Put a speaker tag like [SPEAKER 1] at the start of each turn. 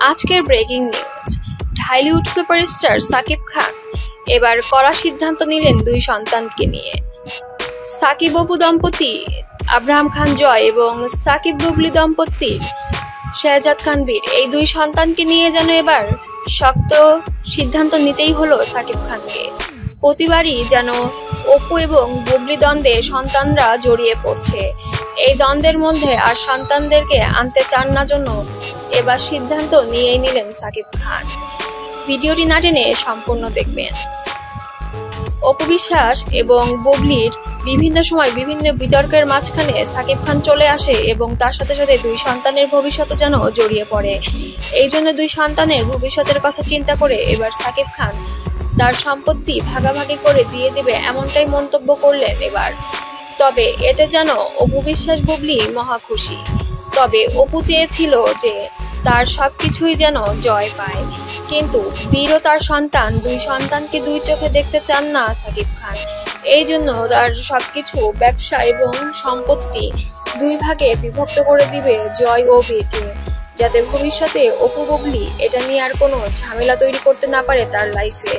[SPEAKER 1] আজকের breaking news, Dhallywood superstar Shakib Khan এবার কড়া সিদ্ধান্ত নিলেন দুই সন্তানকে নিয়ে। সাকিব অপু দম্পতি আব্রাহাম খান জয় এবং সাকিব বুবলি দম্পতির শেহজাদ খান বীর, এই দুই সন্তানকে নিয়ে যেন এবার শক্ত সিদ্ধান্ত নিতেই হলো সাকিব খানকে। প্রতিবারই যেন অপু এবং বুবলি দ্বন্দ্বে সন্তানরা জড়িয়ে পড়ছে। এই দ্বন্দ্বের মধ্যে আর সন্তানদেরকে আনতে চান না জন্য এবার সিদ্ধান্ত নিয়েই নিলেন সাকিব খান। ভিডিওটি না টেনে সম্পূর্ণ দেখবেন। অপু বিশ্বাস এবং বুবলির বিভিন্ন সময় বিভিন্ন বিতর্কের মাঝখানে সাকিব খান চলে আসে এবং তার সাথে সাথে দুই সন্তানের ভবিষ্যৎ যেন জড়িয়ে পড়ে। এই জন্য দুই সন্তানের ভবিষ্যতের কথা চিন্তা করে এবার সাকিব খান তার সম্পত্তি ভাগাভাগি করে দিয়ে দেবে এমনটাই মন্তব্য করলেন এবার। তবে এতে যেন অপু বিশ্বাস বুবলি মহা খুশি। তবে অপু চেয়েছিল যে তার সবকিছুই যেন জয় পায়, কিন্তু বীরও তার সন্তান, দুই সন্তানকে দুই চোখে দেখতে চান না সাকিব খান। এই জন্য তার সবকিছু ব্যবসা এবং সম্পত্তি দুই ভাগে বিভক্ত করে দিবে জয় ও বীরকে, যাতে ভবিষ্যতে অপু বুবলি এটা নিয়ে আর কোনো ঝামেলা তৈরি করতে না পারে তার লাইফে।